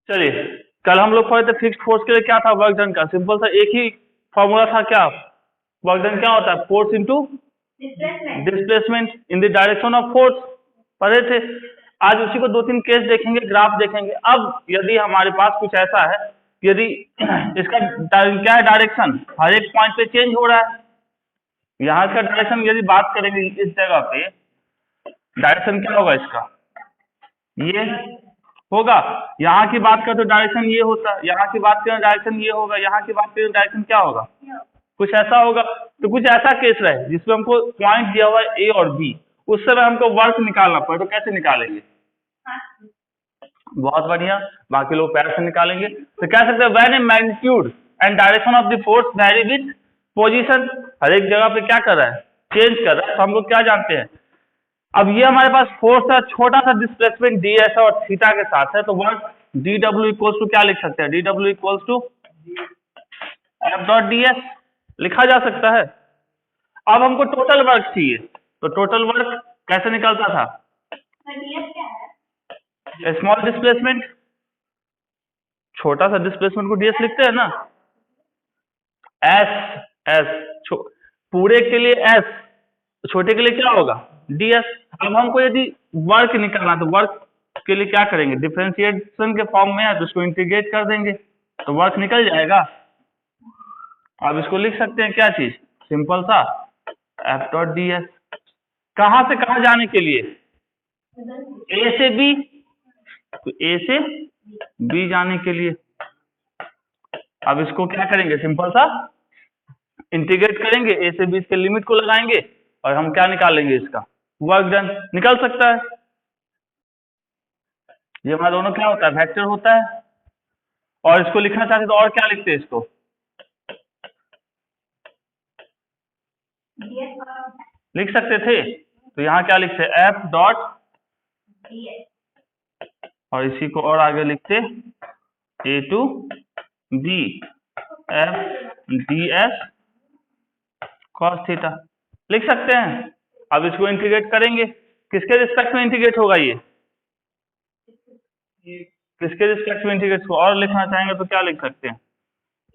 चलिए, कल हम लोग पढ़े थे फिक्स्ड फोर्स के लिए क्या था वर्क डन का, सिंपल सा एक ही फॉर्मूला था। क्या वर्क डन क्या होता है? Force into displacement in the direction of force, पढ़े थे। आज उसी को दो तीन केस देखेंगे, ग्राफ देखेंगे। अब यदि हमारे पास कुछ ऐसा है, यदि इसका क्या है डायरेक्शन, हर एक पॉइंट पे चेंज हो रहा है। यहाँ का डायरेक्शन यदि बात करेंगे इस जगह पे, डायरेक्शन क्या होगा इसका? ये होगा। यहाँ की बात करें तो डायरेक्शन ये होता, यहाँ की बात करें डायरेक्शन ये होगा, यहाँ की बात करें डायरेक्शन क्या होगा? कुछ ऐसा होगा। तो कुछ ऐसा केस रहे जिसमें हमको पॉइंट दिया हुआ है ए और बी, उस समय हमको वर्क निकालना पड़े, तो कैसे निकालेंगे? बहुत बढ़िया, बाकी लोग पैर से निकालेंगे। तो कह सकते हैं when a magnitude and direction of the force vary with position, हर एक जगह पे क्या कर रहा है? चेंज कर रहा है। तो हम लोग क्या जानते हैं, अब ये हमारे पास फोर्स है, छोटा सा डिस्प्लेसमेंट डी एस और थीटा के साथ है, तो वर्क डी डब्ल्यू इक्वल्स टू क्या लिख सकते हैं? डी डब्ल्यू equals to f dot d s लिखा जा सकता है। अब हमको टोटल वर्क चाहिए, तो टोटल वर्क कैसे निकलता था? स्मॉल डिस्प्लेसमेंट, छोटा सा डिस्प्लेसमेंट को डीएस लिखते हैं ना, एस एस पूरे के लिए एस, छोटे के लिए क्या होगा? डीएस। अब हमको यदि वर्क निकालना, तो वर्क के लिए क्या करेंगे? डिफरेंशिएशन के फॉर्म में है, तो उसको इंटीग्रेट कर देंगे तो वर्क निकल जाएगा। अब इसको लिख सकते हैं क्या चीज? सिंपल सा एफ डॉट डी एस। कहां से कहां जाने के लिए? ए से बी, तो ए से बी जाने के लिए। अब इसको क्या करेंगे? सिंपल सा इंटीग्रेट करेंगे, ए से बी के लिमिट को लगाएंगे और हम क्या निकालेंगे? इसका वर्क डन निकल सकता है। ये हमारा दोनों क्या होता है? वेक्टर होता है। और इसको लिखना चाहते तो और क्या लिखते हैं इसको? लिख सकते थे, तो यहाँ क्या लिखते? एफ डॉट, और इसी को और आगे लिखते A to B F D S cos theta, लिख सकते हैं। अब इसको इंटीग्रेट करेंगे, किसके रिस्पेक्ट में इंटीग्रेट होगा? ये किसके रिस्पेक्ट में इंटीग्रेट को और लिखना चाहेंगे तो क्या लिख सकते हैं?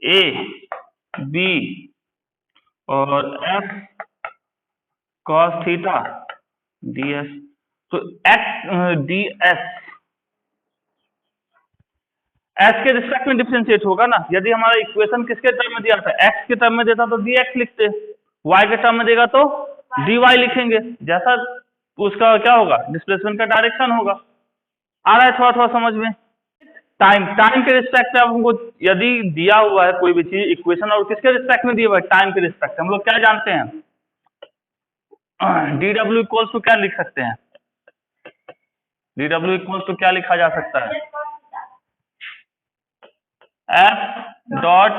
ए बी और F cos theta D S. तो एक्स डी एस एस के रिस्पेक्ट में डिफरेंशिएट होगा ना। यदि हमारा इक्वेशन किसके टर्म में दिया था? एक्स के टर्म में देता तो डी एक्स लिखते, वाई के टर्म में देगा तो डी वाई लिखेंगे, जैसा उसका क्या होगा? डिस्प्लेसमेंट का डायरेक्शन होगा। आ रहा है थोड़ा थोड़ा समझ में? टाइम के रिस्पेक्ट में हमको यदि दिया हुआ है कोई भी चीज इक्वेशन, और किसके रिस्पेक्ट में दिया हुआ है? टाइम के रिस्पेक्ट। हम लोग क्या जानते हैं? डी डब्ल्यू इक्वल्स टू क्या लिख सकते हैं? डी डब्ल्यू इक्वल्स टू क्या लिखा जा सकता है? एफ डॉट,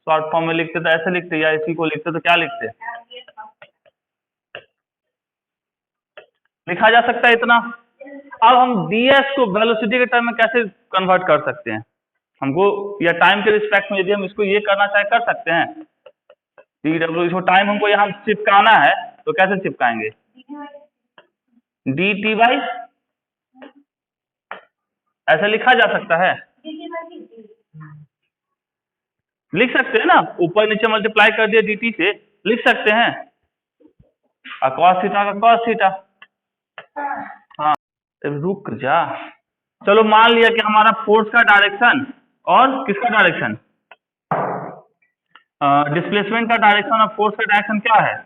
शॉर्ट फॉर्म में लिखते तो ऐसे लिखते, या इसी को लिखते तो क्या लिखते? लिखा जा सकता है इतना। अब हम ds को वेलोसिटी के टर्म में कैसे कन्वर्ट कर सकते हैं? हमको या टाइम के रिस्पेक्ट में यदि हम इसको ये करना चाहे कर सकते हैं। डी डब्ल्यू, इसको टाइम हमको यहाँ चिपकाना है, तो कैसे चिपकाएंगे? डी टी बाई, ऐसे लिखा जा सकता है, लिख सकते हैं ना, ऊपर नीचे मल्टीप्लाई कर दिया dt से, लिख सकते हैं। कॉस थीटा का कॉस थीटा। हाँ, रुक जा। चलो मान लिया कि हमारा फोर्स का डायरेक्शन और किसका डायरेक्शन? डिस्प्लेसमेंट का डायरेक्शन और फोर्स का डायरेक्शन क्या है?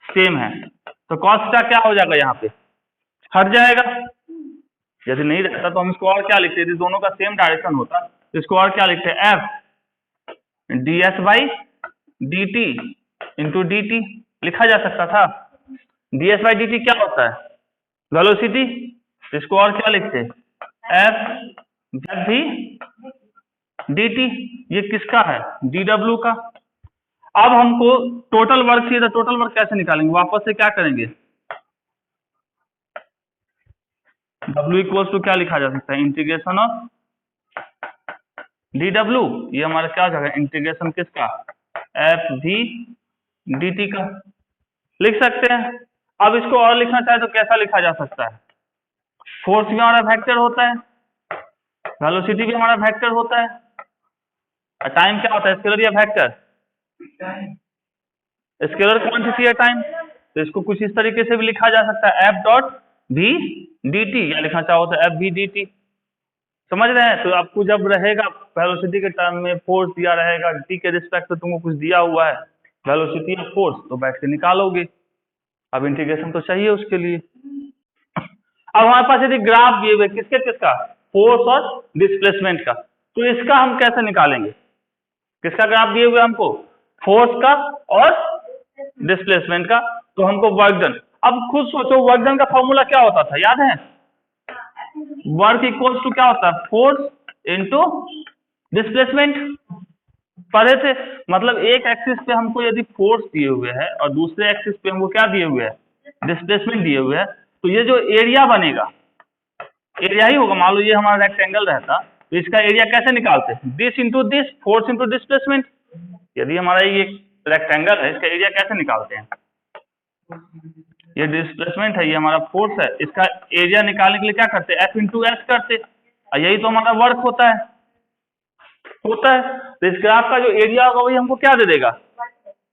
सेम है। तो कॉस थीटा क्या हो जाएगा? यहाँ पे हट जाएगा। यदि नहीं रहता तो हम इसको और क्या लिखते? यदि दोनों का सेम डायरेक्शन होता तो इसको और क्या लिखते? F D S by D T into D T लिखा जा सकता था। D S by D T क्या होता है? वेलोसिटी। इसको और क्या लिखते? एफ जेड भी डी टी। ये किसका है? डी डब्ल्यू का। अब हमको टोटल वर्क चाहिए, तो टोटल वर्क कैसे निकालेंगे? वापस से क्या करेंगे? W इक्वल्स टू क्या लिखा जा सकता है? इंटीग्रेशन ऑफ डी डब्ल्यू, ये हमारा क्या हो जाएगा? इंटीग्रेशन किसका? एफ भी डी टी का, लिख सकते हैं। अब इसको और लिखना चाहे तो कैसा लिखा जा सकता है? फोर्स में और वेक्टर होता है, वेलोसिटी भी हमारा वेक्टर होता है, और टाइम क्या होता है, स्केलर या वेक्टर? स्केलर क्वांटिटी है टाइम, तो इसको कुछ इस तरीके से भी लिखा जा सकता है, f dot v d t, या लिखना चाहो तो एफ वी डी टी। समझ रहे हैं? तो आपको जब रहेगा वेलोसिटी के टर्म में फोर्स दिया रहेगा, टी के रिस्पेक्ट में तुमको कुछ दिया हुआ है वेलोसिटी और फोर्स, तो बैठ के निकालोगे। अब इंटीग्रेशन तो चाहिए उसके लिए। अब हमारे पास यदि ग्राफ दिए हुए किसके किसका, फोर्स और डिस्प्लेसमेंट का, तो इसका हम कैसे निकालेंगे? किसका ग्राफ दिए हुए हमको? फोर्स का और डिस्प्लेसमेंट का। तो हमको वर्क डन, अब खुद सोचो वर्क डन का फॉर्मूला क्या होता था, याद है? वर्क इक्वल्स टू क्या होता है, फोर्स इनटू डिस्प्लेसमेंट। पढ़े थे, मतलब एक एक्सिस पे हमको यदि फोर्स दिए हुए है और दूसरे एक्सिस पे हमको क्या दिए हुए है, डिस्प्लेसमेंट दिए हुए है, तो ये जो एरिया बनेगा, एरिया ही होगा। मान लो ये हमारा रेक्टेंगल रहता, तो इसका एरिया कैसे निकालते हैं, this into this, force into displacement. यदि हमारा ये रेक्टेंगल है, इसका एरिया कैसे निकालते हैं, ये डिस्प्लेसमेंट है, ये हमारा फोर्स है, इसका एरिया निकालने के लिए क्या करते हैं, एफ इंटू एस करते, और यही तो हमारा वर्क होता है। तो इस ग्राफ का जो एरिया होगा वही हमको क्या दे देगा,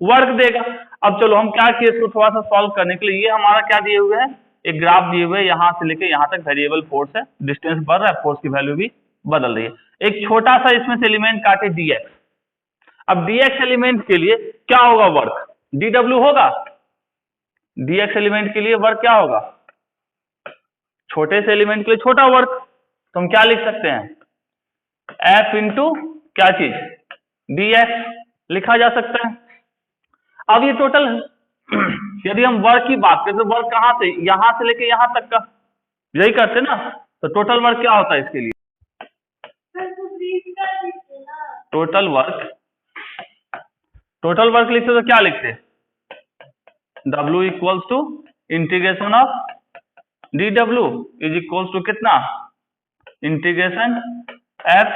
वर्क देगा। अब चलो हम क्या किए, इसको थोड़ा सा सॉल्व करने के लिए, ये हमारा क्या दिए हुए है, एक ग्राफ दिए हुए, यहाँ से लेके यहाँ तक वेरिएबल फोर्स है, डिस्टेंस बढ़ रहा है, फोर्स की वैल्यू भी बदल रही है। एक छोटा सा इसमें से एलिमेंट काटे dx, अब dx एलिमेंट के लिए क्या होगा, वर्क dw होगा। dx एलिमेंट के लिए वर्क क्या होगा, छोटे से एलिमेंट के लिए छोटा वर्क, तो हम क्या लिख सकते हैं, f इंटू क्या चीज, dx लिखा जा सकता है। अब ये टोटल यदि हम वर्क की बात करें तो वर्क कहाँ से, यहां से लेके यहां तक का, यही करते ना, तो टोटल वर्क क्या होता है इसके लिए, टोटल वर्क लिखते तो क्या लिखते, W equals to integration of dw is equals to कितना, इंटीग्रेशन f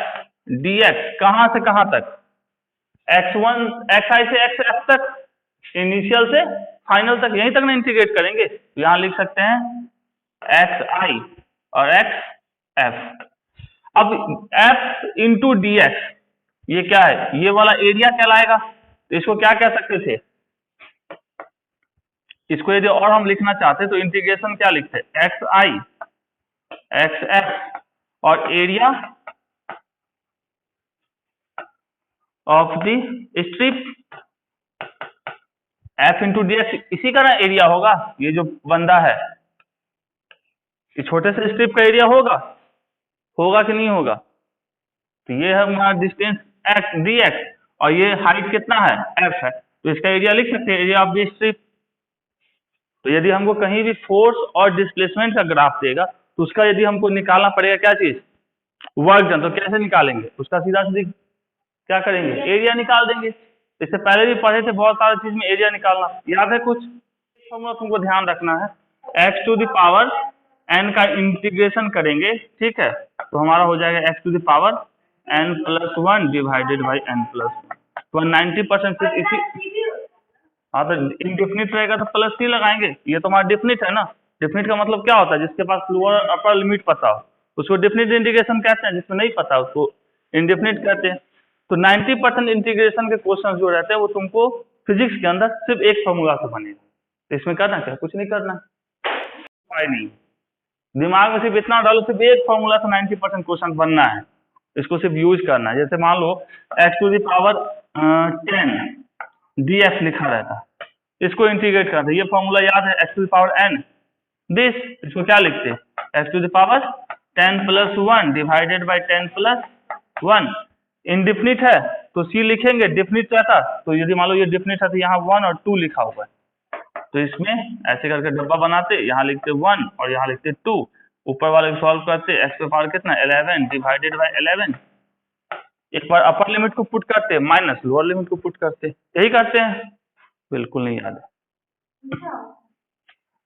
dx, कहां से कहां तक, x1 xi से xf तक, इनिशियल से फाइनल तक, यहीं तक ना इंटीग्रेट करेंगे। तो यहां लिख सकते हैं xi और xf। अब f इंटू dx ये क्या है, ये वाला एरिया कहलाएगा। तो इसको क्या कह सकते थे, इसको यदि और हम लिखना चाहते तो इंटीग्रेशन क्या लिखते, xi xf और area of the strip f into D x, इसी का ना एरिया होगा। ये जो बंदा है, ये छोटे से स्ट्रिप का एरिया होगा, होगा कि नहीं होगा? तो ये है हमारा डिस्टेंस x dx, और ये हाइट कितना है, f है, तो इसका एरिया लिख सकते हैं, एरिया ऑफ द स्ट्रिप। तो यदि हमको कहीं भी फोर्स और डिस्प्लेसमेंट का ग्राफ देगा, तो उसका यदि हमको निकालना पड़ेगा क्या चीज, वर्क डन, तो कैसे निकालेंगे, उसका सीधा सीधी क्या करेंगे, एरिया निकाल देंगे। इससे पहले भी पढ़े थे बहुत सारी चीज में एरिया निकालना, याद है कुछ? तुमको ध्यान रखना है, x to the power n का इंटीग्रेशन करेंगे, ठीक है, तो हमारा हो जाएगा x to the power n plus 1 divided by n plus 1, तो 90% इसी, हाँ तो इनडिफिनिट रहेगा तो प्लस टी लगाएंगे, ये तो हमारा डिफिनिट है ना। डिफिनिट का मतलब क्या होता है, जिसके पास लोअर अपर लिमिट पता हो उसको डिफिनिट इंटीग्रेशन कहते हैं, जिसमें नहीं पता उसको इनडिफिनिट कहते हैं। तो 90% इंटीग्रेशन के क्वेश्चन जो रहते हैं वो तुमको फिजिक्स के अंदर सिर्फ एक फॉर्मूला से बनेगा, तो इसमें करना क्या, कुछ नहीं करना, नहीं दिमाग में सिर्फ इतना डालो, सिर्फ एक फॉर्मूला से 90% क्वेश्चन बनना है, इसको सिर्फ यूज करना है। जैसे मान लो x to the power 10 df लिखा रहता, इसको इंटीग्रेट करते, ये फॉर्मूला याद है, x to the power n this, इसको क्या लिखते, x to the power 10 plus 1 divided by 10 plus 1। Indefinite है तो c लिखेंगे, डिफिनिट रहता तो यदि मान लो ये डिफिनिट है तो यहाँ 1 और 2 लिखा हुआ है, तो इसमें ऐसे करके डब्बा बनाते, यहाँ लिखते 1 और यहाँ लिखते 2, ऊपर वाले को सॉल्व करते, x पे पावर कितना 11 डिवाइडेड बाई 11, एक बार अपर लिमिट को पुट करते माइनस लोअर लिमिट को पुट करते, यही करते हैं, बिल्कुल नहीं याद है।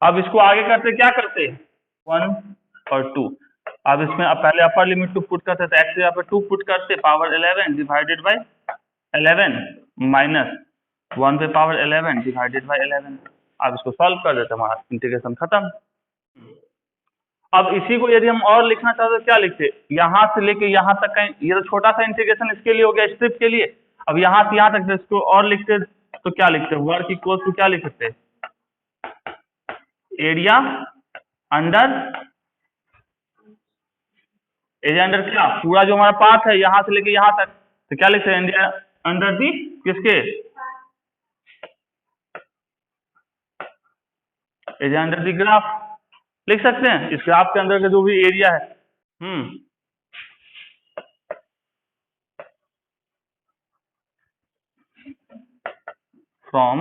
अब इसको आगे करते क्या करते 1 और 2, अब इसमें अब पहले अपर लिमिट को पुट करते तो x यहाँ पे 2 पुट करते, पावर 11 डिवाइडेड बाई 11 माइनस 1 पे पावर 11 डिवाइडेड बाई 11। अब इसको सॉल्व कर देते, हमारा इंटीग्रेशन खत्म। अब इसी को यदि हम और लिखना चाहते तो क्या लिखते, यहाँ से लेके यहाँ तक का ये तो छोटा सा इंटीग्रेशन इसके लिए हो गया, स्ट्रिप के लिए। अब यहाँ से यहाँ तक इसको और लिखते तो क्या लिखते, वर्क इक्वल टू क्या लिख सकते, एरिया अंडर, एरिया अंडर क्या, पूरा जो हमारा पाथ है यहाँ से लेके यहाँ तक, तो क्या लिखते हैं, एरिया अंडर दी किसके, एरिया अंडर दी ग्राफ लिख सकते हैं, इस ग्राफ के अंदर का जो भी एरिया है। From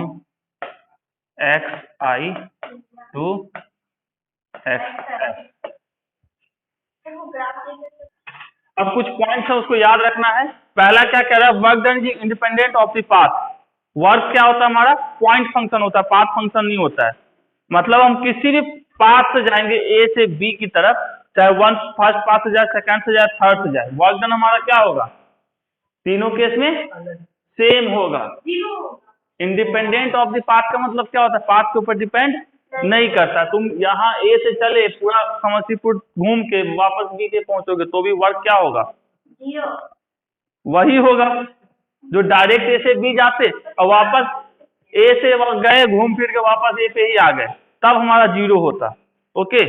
x i to x f. अब कुछ पॉइंट्स है उसको याद रखना है। पहला क्या कह रहा है, work done is independent of the path. Work क्या होता है हमारा, पॉइंट फंक्शन होता है, पाथ फंक्शन नहीं होता है। मतलब हम किसी भी पाथ से जाएंगे ए से बी की तरफ, चाहे फर्स्ट पाथ से जाए, सेकंड से जाए, थर्ड से जाए, वर्क डन हमारा क्या होगा, तीनों केस में सेम होगा। इंडिपेंडेंट ऑफ द पाथ का मतलब क्या होता है, पाथ के ऊपर डिपेंड नहीं करता। तुम यहाँ ए से चले पूरा समस्तीपुर घूम के वापस बी के पहुंचोगे तो भी वर्क क्या होगा, वही होगा। जो डायरेक्ट ए से बी जाते और वापस ए से गए घूम फिर के वापस ए पे ही आ गए, तब हमारा जीरो होता। ओके,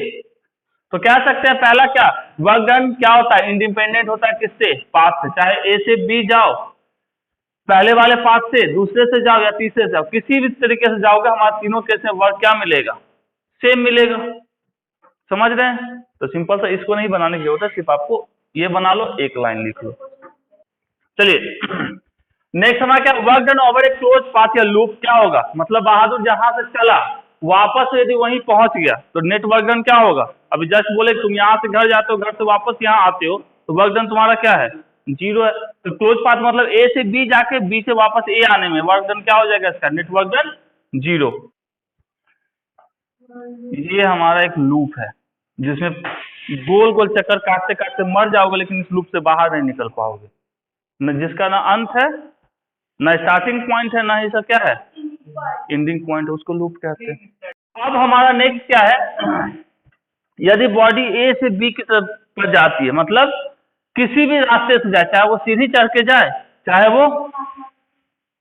तो कह सकते हैं पहला क्या, वर्क डन क्या होता है, इंडिपेंडेंट होता है किससे, पाथ से। चाहे ए से बी जाओ, पहले वाले पाथ से, दूसरे से जाओ या तीसरे से जाओ, किसी भी तरीके से जाओगे, हमारे तीनों केस में वर्क क्या मिलेगा, सेम मिलेगा। समझ रहे हैं? तो सिंपल सा इसको नहीं बनाने की जरूरत है, सिर्फ आपको ये बना लो, एक लाइन लिख लो। चलिए नेक्स्ट हमारा क्या, वर्क डन ओवर ए क्लोज पाथ या लूप क्या होगा, मतलब बहादुर जहां से चला वापस यदि वहीं पहुंच गया तो नेट वर्क डन क्या होगा। अभी जस्ट बोले तुम यहाँ से घर जाते हो, घर से वापस यहाँ आते हो, तो वर्क डन तुम्हारा क्या है, जीरो है। तो क्लोज पाथ मतलब ए से बी जाके बी से वापस ए आने में वर्क डन क्या हो जाएगा इसका, नेट वर्क डन जीरो। ये हमारा एक लूप है जिसमें गोल गोल चक्कर काटते काटते मर जाओगे, लेकिन इस लूप से बाहर नहीं निकल पाओगे, न जिसका ना अंत है, ना स्टार्टिंग पॉइंट है, ना ही क्या है एंडिंग पॉइंट, उसको लूप कहते हैं। अब हमारा नेक्स्ट क्या है, यदि बॉडी ए से बी की तरफ पर जाती है, मतलब किसी भी रास्ते से जाए, चाहे वो सीधी चढ़ के जाए, चाहे वो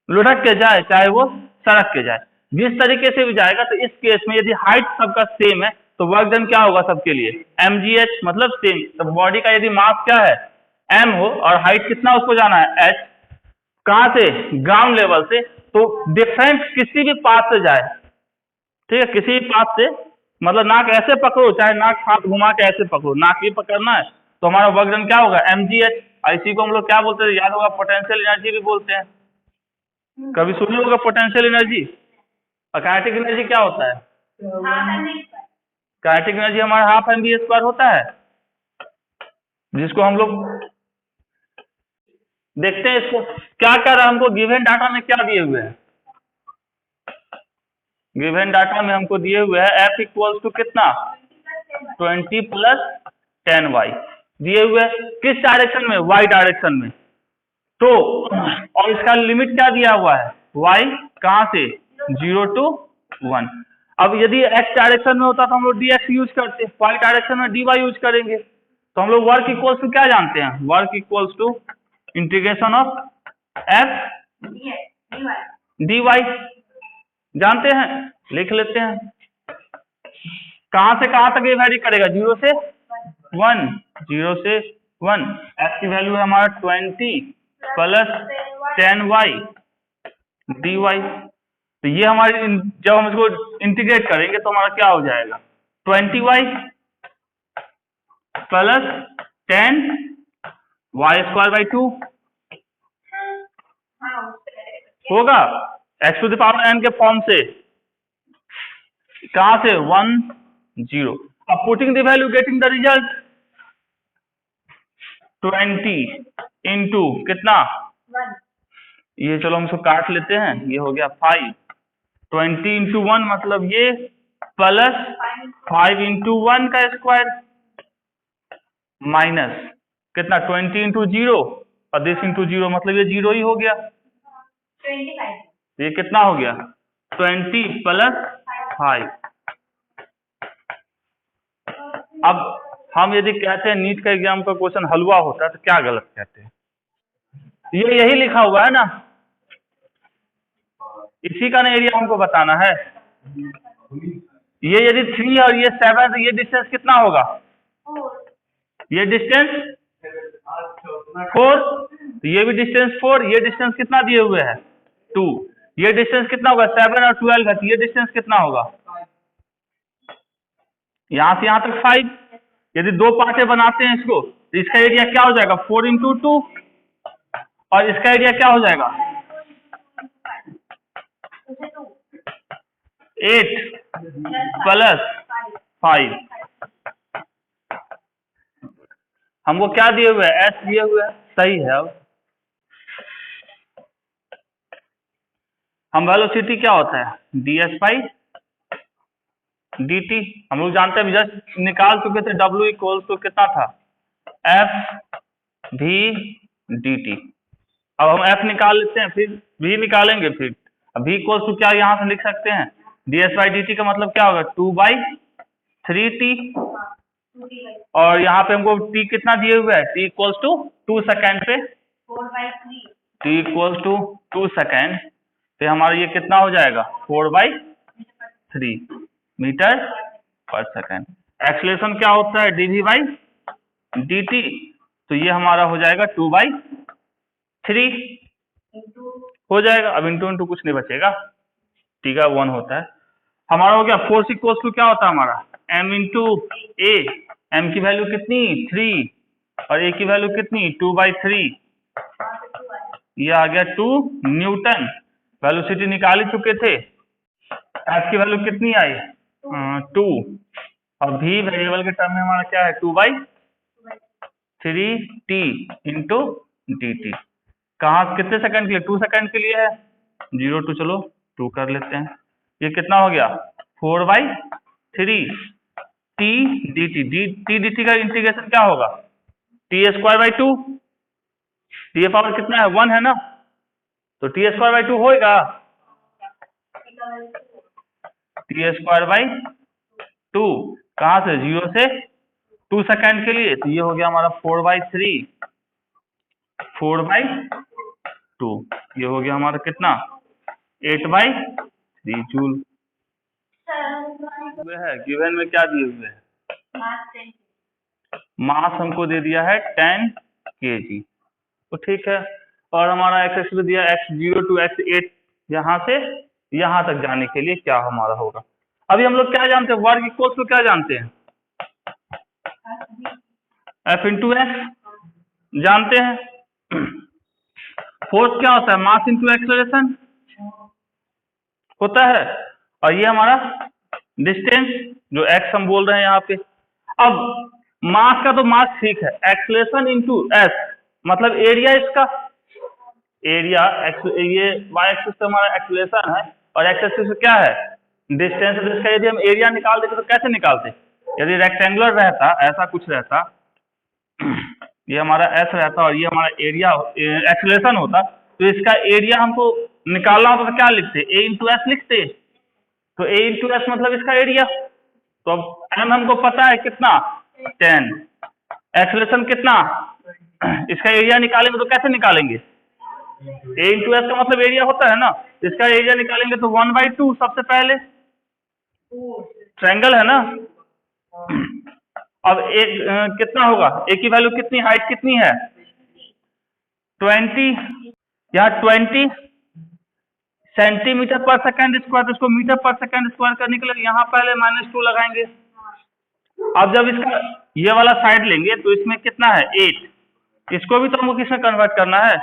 लुढ़क के जाए, चाहे वो सड़क के जाए, जिस तरीके से भी जाएगा, तो इस केस में यदि हाइट सबका सेम है तो वर्क डन क्या होगा सबके लिए, mgh, मतलब सेम। तो बॉडी का यदि मास क्या है m हो और हाइट कितना उसको जाना है h, कहां से, ग्राउंड लेवल से, तो डिफरेंट किसी भी पाथ से जाए, ठीक है, किसी भी पाथ से, मतलब नाक ऐसे पकड़ो, चाहे नाक हाथ घुमा के ऐसे पकड़ो, नाक ही पकड़ना है, तो हमारा वर्क डन क्या होगा mgh। इसी को हम लोग क्या बोलते हैं, याद होगा पोटेंशियल एनर्जी भी बोलते हैं, कभी सुने होगा पोटेंशियल एनर्जी। और काइनेटिक एनर्जी क्या होता है, काइनेटिक एनर्जी हमारा हाफ mv² होता है, जिसको हम लोग देखते हैं। इसको क्या कर रहा है, हमको गिवन डाटा में क्या दिए हुए हैं, गिवन डाटा में हमको दिए हुए है f इक्वल्स टू कितना 20 + 10y दिए हुए, किस डायरेक्शन में, y डायरेक्शन में। तो और इसका लिमिट क्या दिया हुआ है, y कहां से 0 to 1। अब यदि x डायरेक्शन में होता तो हम लोग dx यूज करते, y डायरेक्शन में dy यूज करेंगे। तो हम लोग वर्क इक्वल्स टू क्या जानते हैं, work equals to integration of f dy जानते हैं, लिख लेते हैं। कहां से कहां तक ये वैरी करेगा, 0 से 1, 0 से 1। f की वैल्यू है हमारा 20 + 10y dy। तो ये हमारी, जब हम इसको इंटीग्रेट करेंगे तो हमारा क्या हो जाएगा, 20y + 10y² / 2 होगा, x⁴n के फॉर्म से, कहां से 1 0। अब putting the value getting the result 20 into कितना 1, ये चलो हम इसको काट लेते हैं, ये हो गया 5, 20 इंटू 1 मतलब ये, प्लस 5 इंटू 1 का स्क्वायर, माइनस कितना 20 इंटू 0 और दिस इंटू 0, मतलब ये 0 ही हो गया। 25, ये कितना हो गया 20 + 5, अब हम यदि कहते हैं नीट का एग्जाम का क्वेश्चन हलवा होता है तो क्या गलत कहते हैं? ये यही लिखा हुआ है ना, इसी का ना एरिया हमको बताना है। ये यदि 3 और ये 7 तो ये डिस्टेंस कितना होगा? ये डिस्टेंस 4, तो ये भी डिस्टेंस 4, ये डिस्टेंस कितना दिए हुए है? 2। ये डिस्टेंस कितना होगा? 7 और 12 है, तो ये डिस्टेंस कितना होगा? यहां से यहां तक 5। यदि 2 पार्टें बनाते हैं इसको तो इसका एरिया क्या हो जाएगा? 4 × 2, और इसका एरिया क्या हो जाएगा? 8 + 5। हमको क्या दिए हुए है? S दिए हुए है, सही है। अब हम वेलोसिटी क्या होता है? ds/dt। हम लोग जानते हैं, जस्ट निकाल चुके थे, W = कितना था? F/v/dt। अब हम F निकाल लेते हैं, फिर V निकालेंगे। फिर V = क्या यहाँ से लिख सकते हैं? ds/dt का मतलब क्या होगा? 2/3t। और यहाँ पे हमको t कितना दिए हुए है? t = 2 सेकेंड पे, t = 2 सेकेंड पे हमारा ये कितना हो जाएगा? 4/3 मीटर/सेकेंड। एक्सीलरेशन क्या होता है? dv/dt। तो ये हमारा हो जाएगा 2/3 हो जाएगा। अब इंटू कुछ नहीं बचेगा, t का 1 होता है। हमारा हो गया। फोर्स इक्वल्स टू क्या होता है हमारा? m × a। m की वैल्यू कितनी? 3, और a की वैल्यू कितनी? 2/3। ये आ गया 2 न्यूटन। वेलोसिटी निकाल ही चुके थे। f की वैल्यू कितनी आई? 2। और v वेरिएबल के टर्म में हमारा क्या है? 2/3t × dt। कहाँ कितने सेकंड के लिए? 2 सेकंड के लिए है। 0 to चलो 2 कर लेते हैं। ये कितना हो गया? 4/3 t dt का इंटीग्रेशन क्या होगा? t²/2। t पावर कितना है? 1 है ना, तो t²/2 होएगा। t²/2 कहाँ से? 0 से 2 सेकंड के लिए, तो ये हो गया हमारा 4/3 4/2। ये हो गया हमारा कितना? 8/3 जूल। है गिवन में क्या दिए हुए हैं? मास हमको दे दिया है 10 kg, तो ठीक है। और हमारा x एक्सिस दिया x0 to x8, यहाँ से यहाँ तक जाने के लिए क्या हमारा होगा? अभी हम लोग क्या जानते हैं? वर्ग इक्वल टू क्या जानते हैं? F × s जानते हैं। फोर्स क्या होता है? मास × एक्सेलरेशन होता है। और ये हमारा डिस्टेंस जो x हम बोल रहे हैं यहाँ पे। अब मास का तो मास ठीक है, एक्सेलरेशन × s मतलब एरिया। इसका एरिया ये y एक्सिस पे हमारा एक्सेलरेशन है और x एक्सिस पे क्या है? डिस्टेंस। तो इसका यदि हम एरिया निकाल देते तो कैसे निकालते? यदि रेक्टेंगुलर रहता, ऐसा कुछ रहता, ये हमारा s रहता और ये हमारा एरिया एक्सेलरेशन होता, तो इसका एरिया हमको निकालना होता तो क्या लिखते? a × s लिखते। तो a × s मतलब इसका एरिया। तो अब m हमको पता है कितना? 10। एक्सेलरेशन कितना? इसका एरिया निकालेंगे तो कैसे निकालेंगे? a × s का मतलब एरिया होता है ना, इसका एरिया निकालेंगे तो 1/2 सबसे पहले। ट्रायंगल है ना। अब एक कितना होगा? a की वैल्यू कितनी? हाइट कितनी है? 20। यहाँ 20 सेंटीमीटर/सेकंड स्क्वायर, तो इसको मीटर/सेकंड स्क्वायर करने के लिए यहाँ पहले -2 लगाएंगे। अब जब इसका ये वाला साइड लेंगे तो इसमें कितना है? 8। इसको भी तो हमको किसमें कन्वर्ट करना है?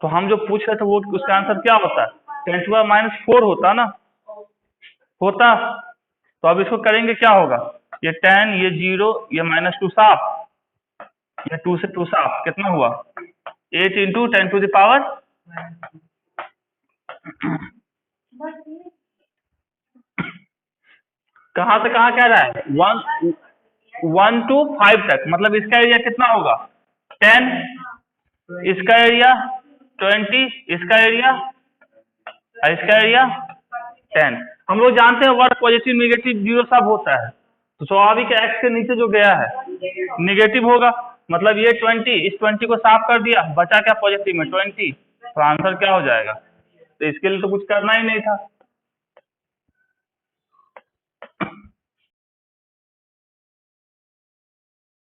तो हम जो पूछ रहे थे वो उसका आंसर क्या होता? 10⁻⁴ होता ना, होता। तो अब इसको करेंगे क्या होगा? ये 10, ये 0, ये -2 साफ, ये 2 से 2 साफ, कितना हुआ? 8 × 10⁻⁴। कहाँ से कहाँ कह रहा है? 1 to 5 तक, मतलब इसका एरिया कितना होगा? 10। इसका एरिया 20, इसका एरिया 10। हम लोग जानते हैं वर्ड पॉजिटिव नेगेटिव जीरो सब होता है, तो स्वाभाविक एक्स के नीचे जो गया है नेगेटिव होगा, मतलब ये 20, इस 20 को साफ कर दिया, बचा क्या पॉजिटिव में 20, तो आंसर क्या हो जाएगा? तो इसके लिए तो कुछ करना ही नहीं था।